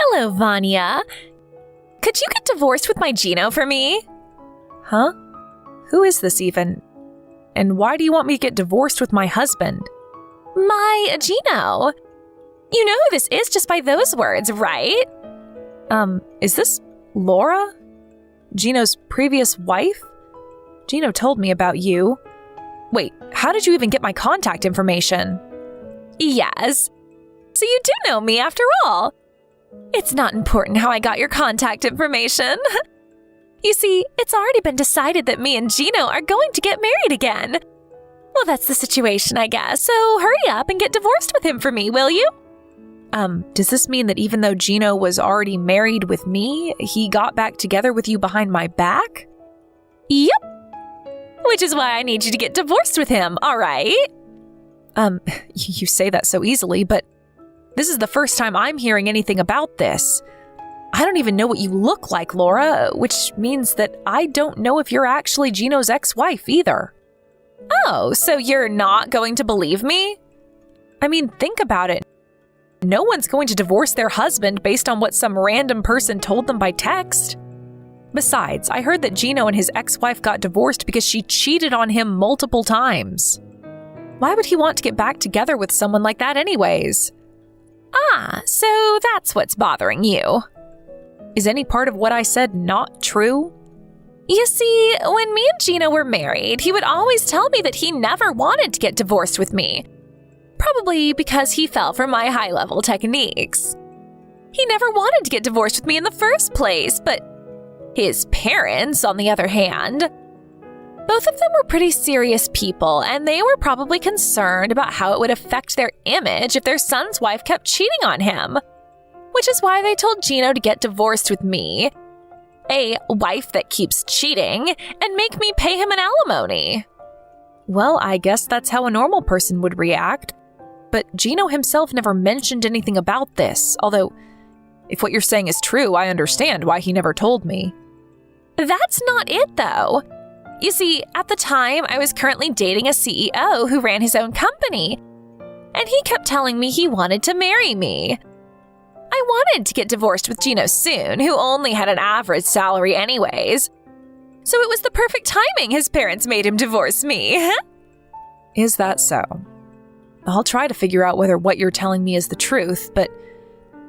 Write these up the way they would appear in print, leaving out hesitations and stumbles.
Hello, Vanya. Could you get divorced with my Gino for me? Huh? Who is this even? And why do you want me to get divorced with my husband? My Gino. You know who this is just by those words, right? Is this Laura? Gino's previous wife? Gino told me about you. Wait, how did you even get my contact information? Yes. So you do know me after all. It's not important how I got your contact information. You see, it's already been decided that me and Gino are going to get married again. Well, that's the situation, I guess. So hurry up and get divorced with him for me, will you? Does this mean that even though Gino was already married with me, he got back together with you behind my back? Yep. Which is why I need you to get divorced with him, all right? You say that so easily, but this is the first time I'm hearing anything about this. I don't even know what you look like, Laura, which means that I don't know if you're actually Gino's ex-wife either. Oh, so you're not going to believe me? I mean, think about it. No one's going to divorce their husband based on what some random person told them by text. Besides, I heard that Gino and his ex-wife got divorced because she cheated on him multiple times. Why would he want to get back together with someone like that anyways? Ah, so that's what's bothering you. Is any part of what I said not true? You see, when me and Gino were married, he would always tell me that he never wanted to get divorced with me. Probably because he fell for my high-level techniques. He never wanted to get divorced with me in the first place, but his parents, on the other hand, both of them were pretty serious people, and they were probably concerned about how it would affect their image if their son's wife kept cheating on him. Which is why they told Gino to get divorced with me, a wife that keeps cheating, and make me pay him an alimony. Well, I guess that's how a normal person would react. But Gino himself never mentioned anything about this, although if what you're saying is true, I understand why he never told me. That's not it, though. You see, at the time, I was currently dating a CEO who ran his own company, and he kept telling me he wanted to marry me. I wanted to get divorced with Gino soon, who only had an average salary anyways. So it was the perfect timing his parents made him divorce me. Is that so? I'll try to figure out whether what you're telling me is the truth, but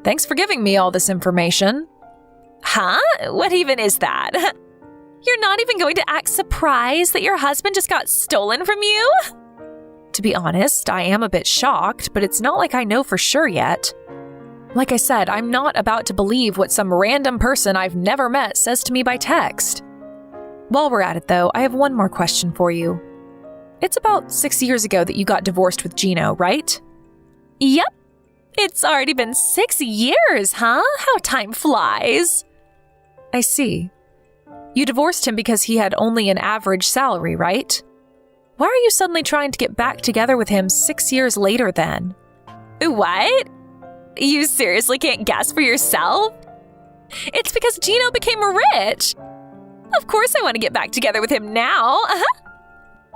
thanks for giving me all this information. Huh? What even is that? You're not even going to act surprised that your husband just got stolen from you? To be honest, I am a bit shocked, but it's not like I know for sure yet. Like I said, I'm not about to believe what some random person I've never met says to me by text. While we're at it, though, I have one more question for you. It's about 6 years ago that you got divorced with Gino, right? Yep. It's already been 6 years, huh? How time flies. I see. You divorced him because he had only an average salary, right? Why are you suddenly trying to get back together with him 6 years later then? What? You seriously can't guess for yourself? It's because Gino became rich. Of course I want to get back together with him now.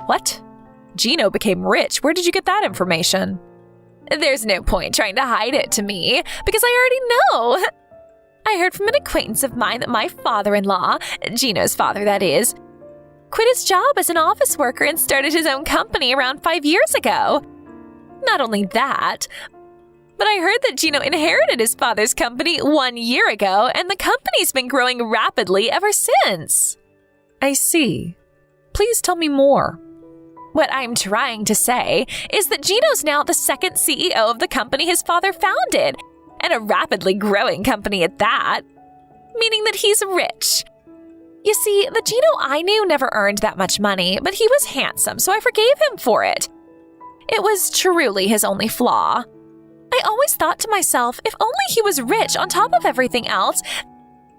What? Gino became rich. Where did you get that information? There's no point trying to hide it to me, because I already know. I heard from an acquaintance of mine that my father-in-law, Gino's father that is, quit his job as an office worker and started his own company around 5 years ago. Not only that, but I heard that Gino inherited his father's company 1 year ago, and the company's been growing rapidly ever since. I see. Please tell me more. What I'm trying to say is that Gino's now the second CEO of the company his father founded, and a rapidly growing company at that, meaning that he's rich. You see, the Gino I knew never earned that much money, but he was handsome, so I forgave him for it. It was truly his only flaw. I always thought to myself, if only he was rich on top of everything else,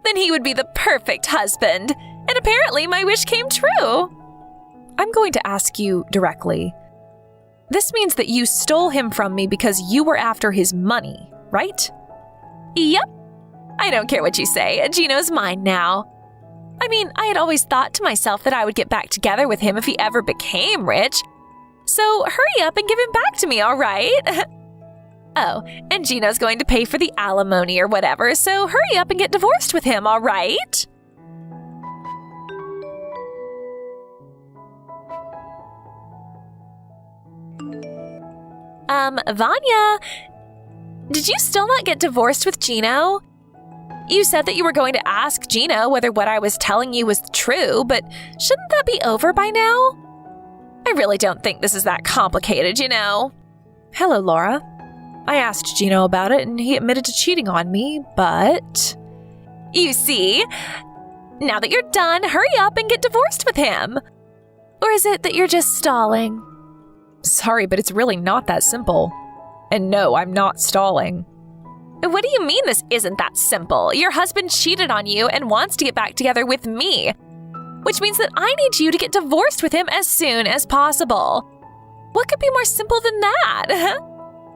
then he would be the perfect husband. And apparently my wish came true. I'm going to ask you directly. This means that you stole him from me because you were after his money, right? Yep. I don't care what you say. Gino's mine now. I mean, I had always thought to myself that I would get back together with him if he ever became rich. So hurry up and give him back to me, all right? Oh, and Gino's going to pay for the alimony or whatever, so hurry up and get divorced with him, all right? Vanya, did you still not get divorced with Gino? You said that you were going to ask Gino whether what I was telling you was true, but shouldn't that be over by now? I really don't think this is that complicated, you know. Hello, Laura. I asked Gino about it and he admitted to cheating on me, but... You see? Now that you're done, hurry up and get divorced with him. Or is it that you're just stalling? Sorry, but it's really not that simple. And no, I'm not stalling. What do you mean this isn't that simple? Your husband cheated on you and wants to get back together with me, which means that I need you to get divorced with him as soon as possible. What could be more simple than that?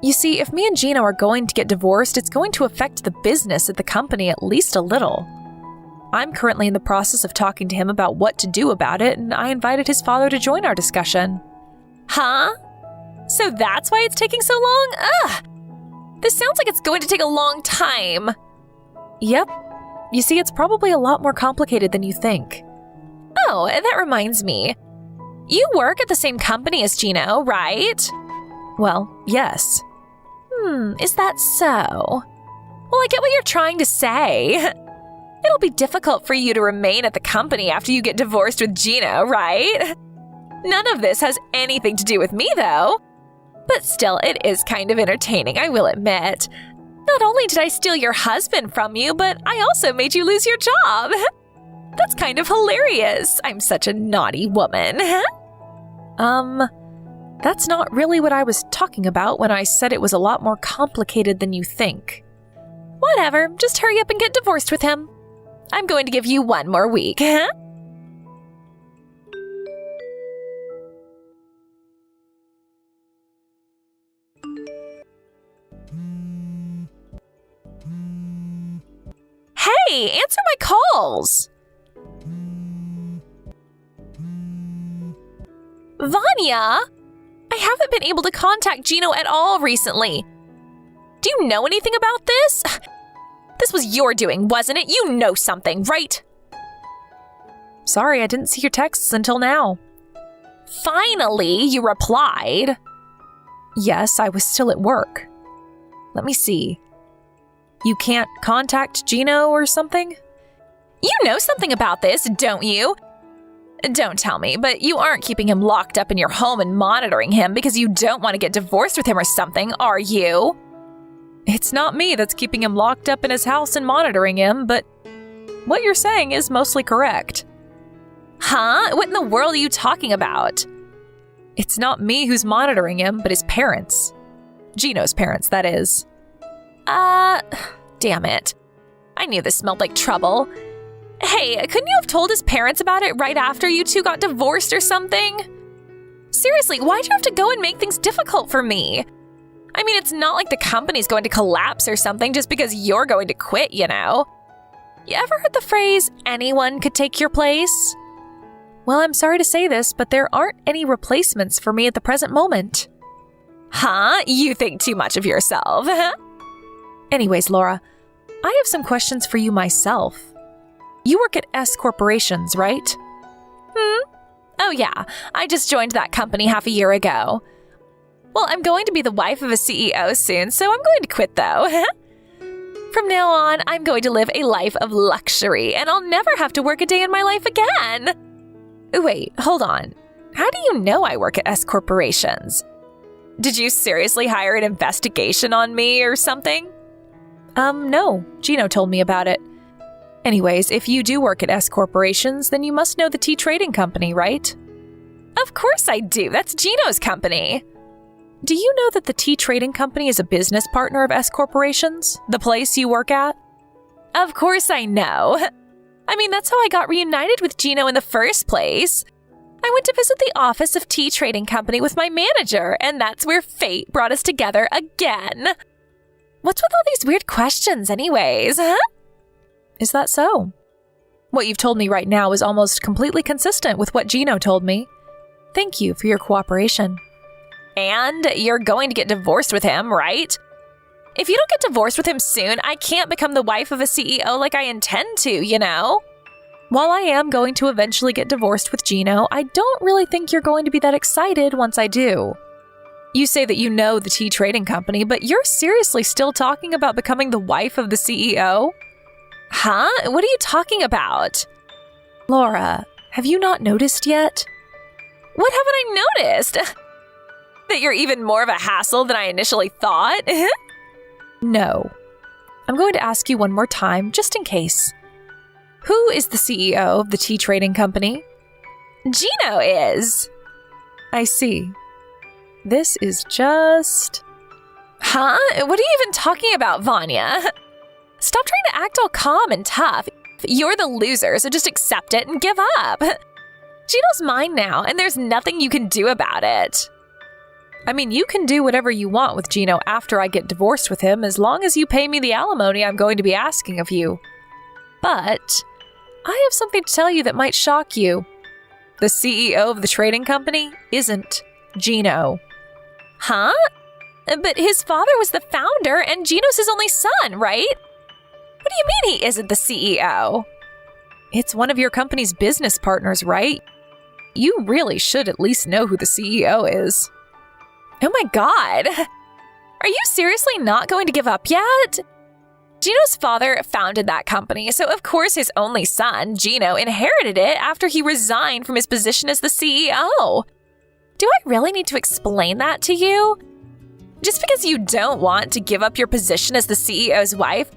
You see, if me and Gino are going to get divorced, it's going to affect the business at the company at least a little. I'm currently in the process of talking to him about what to do about it, and I invited his father to join our discussion. Huh? So that's why it's taking so long? Ugh! This sounds like it's going to take a long time. Yep. You see, it's probably a lot more complicated than you think. Oh, that reminds me. You work at the same company as Gino, right? Well, yes. Is that so? Well, I get what you're trying to say. It'll be difficult for you to remain at the company after you get divorced with Gino, right? None of this has anything to do with me, though. But still, it is kind of entertaining, I will admit. Not only did I steal your husband from you, but I also made you lose your job. That's kind of hilarious. I'm such a naughty woman. That's not really what I was talking about when I said it was a lot more complicated than you think. Whatever, just hurry up and get divorced with him. I'm going to give you one more week, huh? Hey, answer my calls! Vanya! I haven't been able to contact Gino at all recently. Do you know anything about this? This was your doing, wasn't it? You know something, right? Sorry, I didn't see your texts until now. Finally, you replied. Yes, I was still at work. Let me see. You can't contact Gino or something? You know something about this, don't you? Don't tell me, but you aren't keeping him locked up in your home and monitoring him because you don't want to get divorced with him or something, are you? It's not me that's keeping him locked up in his house and monitoring him, but what you're saying is mostly correct. Huh? What in the world are you talking about? It's not me who's monitoring him, but his parents. Gino's parents, that is. Damn it. I knew this smelled like trouble. Hey, couldn't you have told his parents about it right after you two got divorced or something? Seriously, why'd you have to go and make things difficult for me? I mean, it's not like the company's going to collapse or something just because you're going to quit, you know? You ever heard the phrase, anyone could take your place? Well, I'm sorry to say this, but there aren't any replacements for me at the present moment. Huh? You think too much of yourself. Anyways, Laura, I have some questions for you myself. You work at S Corporations, right? Oh yeah, I just joined that company half a year ago. Well, I'm going to be the wife of a CEO soon, so I'm going to quit though. From now on, I'm going to live a life of luxury, and I'll never have to work a day in my life again. Wait, hold on. How do you know I work at S Corporations? Did you seriously hire an investigation on me or something? No. Gino told me about it. Anyways, if you do work at S Corporations, then you must know the tea trading company, right? Of course I do. That's Gino's company. Do you know that the tea trading company is a business partner of S Corporations, the place you work at? Of course I know. I mean, that's how I got reunited with Gino in the first place. I went to visit the office of tea trading company with my manager, and that's where fate brought us together again. What's with all these weird questions anyways, huh? Is that so? What you've told me right now is almost completely consistent with what Gino told me. Thank you for your cooperation. And you're going to get divorced with him, right? If you don't get divorced with him soon, I can't become the wife of a CEO like I intend to, you know? While I am going to eventually get divorced with Gino, I don't really think you're going to be that excited once I do. You say that you know the tea trading company, but you're seriously still talking about becoming the wife of the CEO? Huh? What are you talking about? Laura, have you not noticed yet? What haven't I noticed? That you're even more of a hassle than I initially thought? No. I'm going to ask you one more time, just in case. Who is the CEO of the tea trading company? Gino is. I see. This is just... Huh? What are you even talking about, Vanya? Stop trying to act all calm and tough. You're the loser, so just accept it and give up. Gino's mine now, and there's nothing you can do about it. I mean, you can do whatever you want with Gino after I get divorced with him, as long as you pay me the alimony I'm going to be asking of you. But I have something to tell you that might shock you. The CEO of the trading company isn't Gino. Huh? But his father was the founder, and Gino's his only son, right? What do you mean he isn't the CEO? It's one of your company's business partners, right? You really should at least know who the CEO is. Oh my God! Are you seriously not going to give up yet? Gino's father founded that company, so of course his only son, Gino, inherited it after he resigned from his position as the CEO. Do I really need to explain that to you? Just because you don't want to give up your position as the CEO's wife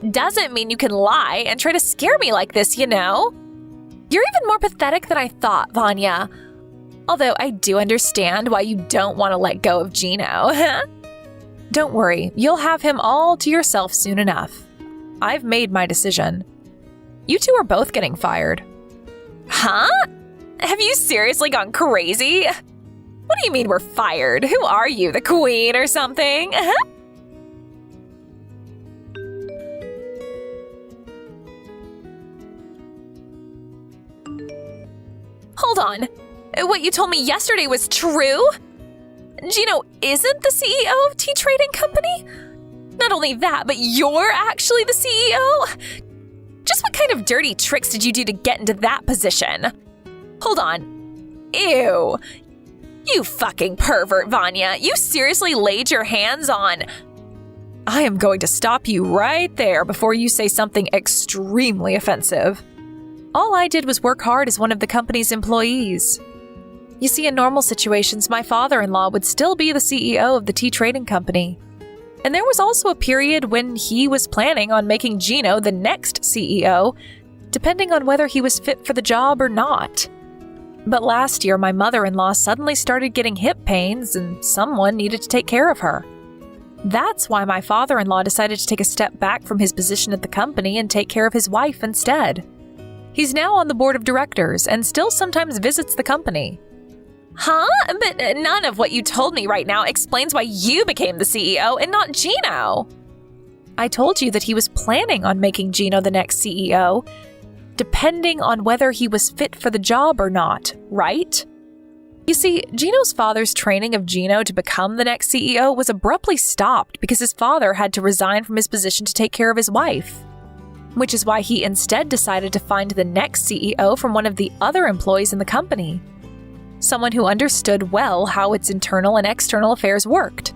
doesn't mean you can lie and try to scare me like this, you know? You're even more pathetic than I thought, Vanya. Although I do understand why you don't want to let go of Gino. Don't worry, you'll have him all to yourself soon enough. I've made my decision. You two are both getting fired. Huh? Have you seriously gone crazy? What do you mean we're fired? Who are you, the queen or something? Hold on. What you told me yesterday was true? Gino isn't the CEO of Tea Trading Company? Not only that, but you're actually the CEO? Just what kind of dirty tricks did you do to get into that position? Hold on. Ew. You fucking pervert, Vanya. You seriously laid your hands on... I am going to stop you right there before you say something extremely offensive. All I did was work hard as one of the company's employees. You see, in normal situations, my father-in-law would still be the CEO of the tea trading company. And there was also a period when he was planning on making Gino the next CEO, depending on whether he was fit for the job or not. But last year, my mother-in-law suddenly started getting hip pains and someone needed to take care of her. That's why my father-in-law decided to take a step back from his position at the company and take care of his wife instead. He's now on the board of directors and still sometimes visits the company. Huh? But none of what you told me right now explains why you became the CEO and not Gino. I told you that he was planning on making Gino the next CEO, depending on whether he was fit for the job or not, right? You see, Gino's father's training of Gino to become the next CEO was abruptly stopped because his father had to resign from his position to take care of his wife. Which is why he instead decided to find the next CEO from one of the other employees in the company. Someone who understood well how its internal and external affairs worked.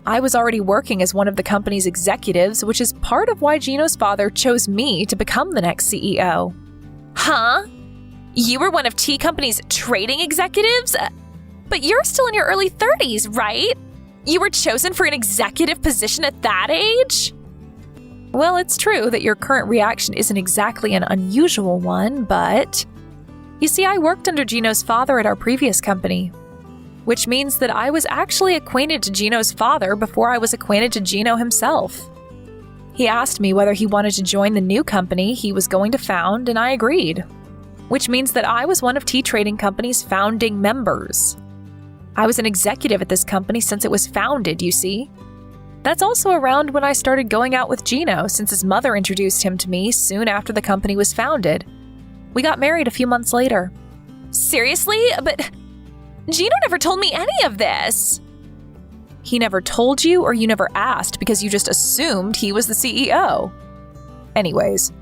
I was already working as one of the company's executives, which is part of why Gino's father chose me to become the next CEO. Huh? You were one of Tea Company's trading executives? But you're still in your early 30s, right? You were chosen for an executive position at that age? Well, it's true that your current reaction isn't exactly an unusual one, but... You see, I worked under Gino's father at our previous company, which means that I was actually acquainted to Gino's father before I was acquainted to Gino himself. He asked me whether he wanted to join the new company he was going to found, and I agreed, which means that I was one of Tea Trading Company's founding members. I was an executive at this company since it was founded, you see. That's also around when I started going out with Gino, since his mother introduced him to me soon after the company was founded. We got married a few months later. Seriously? But Gino never told me any of this. He never told you or you never asked because you just assumed he was the CEO. Anyways,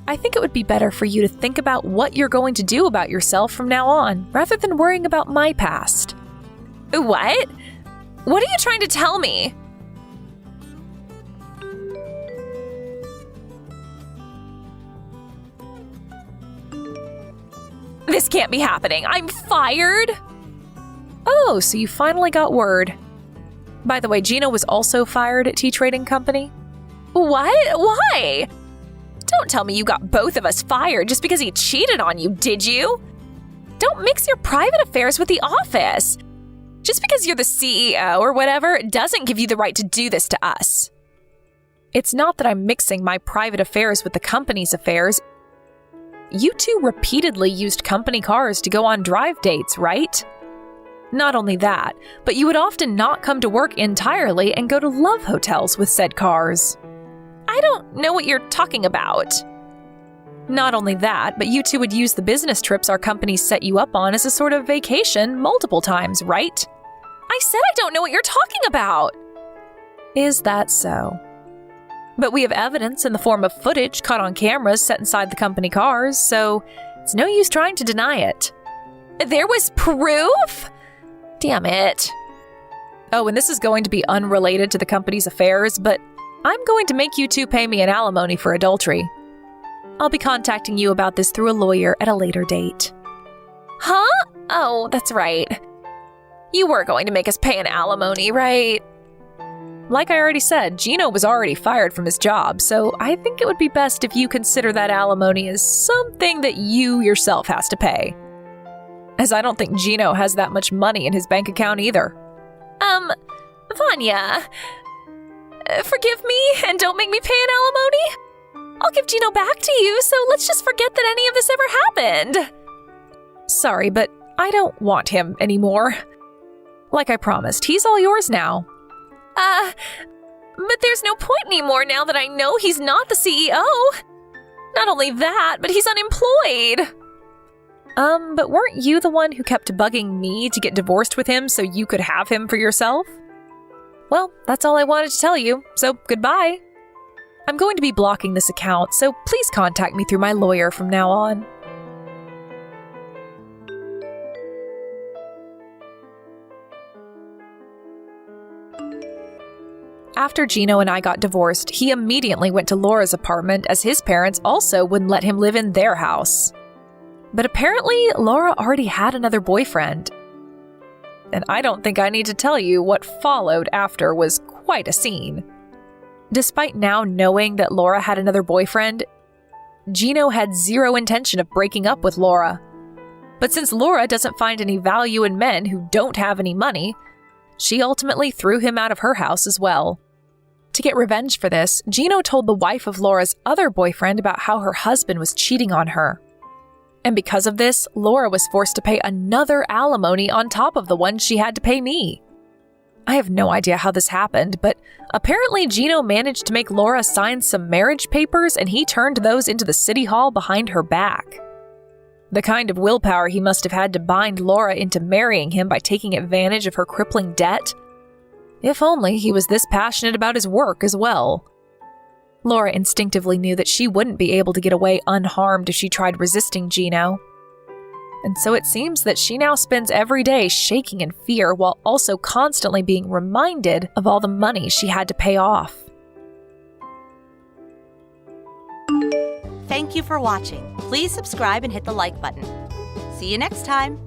I think it would be better for you to think about what you're going to do about yourself from now on, rather than worrying about my past. What? What are you trying to tell me? This can't be happening. I'm fired? Oh, so you finally got word. By the way, Gino was also fired at Tea Trading Company. What? Why? Don't tell me you got both of us fired just because he cheated on you, did you? Don't mix your private affairs with the office. Just because you're the CEO or whatever doesn't give you the right to do this to us. It's not that I'm mixing my private affairs with the company's affairs. You two repeatedly used company cars to go on drive dates, right? Not only that, but you would often not come to work entirely and go to love hotels with said cars. I don't know what you're talking about. Not only that, but you two would use the business trips our companies set you up on as a sort of vacation multiple times, right? I said I don't know what you're talking about. Is that so? But we have evidence in the form of footage caught on cameras set inside the company cars, so it's no use trying to deny it. There was proof? Damn it. Oh, and this is going to be unrelated to the company's affairs, but I'm going to make you two pay me an alimony for adultery. I'll be contacting you about this through a lawyer at a later date. Huh? Oh, that's right. You were going to make us pay an alimony, right? Like I already said, Gino was already fired from his job, so I think it would be best if you consider that alimony as something that you yourself has to pay. As I don't think Gino has that much money in his bank account either. Vanya, forgive me and don't make me pay an alimony. I'll give Gino back to you, so let's just forget that any of this ever happened. Sorry, but I don't want him anymore. Like I promised, he's all yours now. But there's no point anymore now that I know he's not the CEO. Not only that, but he's unemployed. But weren't you the one who kept bugging me to get divorced with him so you could have him for yourself? Well, that's all I wanted to tell you, so goodbye. I'm going to be blocking this account, so please contact me through my lawyer from now on. After Gino and I got divorced, he immediately went to Laura's apartment as his parents also wouldn't let him live in their house. But apparently, Laura already had another boyfriend. And I don't think I need to tell you what followed after was quite a scene. Despite now knowing that Laura had another boyfriend, Gino had zero intention of breaking up with Laura. But since Laura doesn't find any value in men who don't have any money, she ultimately threw him out of her house as well. To get revenge for this, Gino told the wife of Laura's other boyfriend about how her husband was cheating on her. And because of this, Laura was forced to pay another alimony on top of the one she had to pay me. I have no idea how this happened, but apparently Gino managed to make Laura sign some marriage papers and he turned those into the city hall behind her back. The kind of willpower he must have had to bind Laura into marrying him by taking advantage of her crippling debt. If only he was this passionate about his work as well. Laura instinctively knew that she wouldn't be able to get away unharmed if she tried resisting Gino. And so it seems that she now spends every day shaking in fear while also constantly being reminded of all the money she had to pay off. Thank you for watching. Please subscribe and hit the like button. See you next time.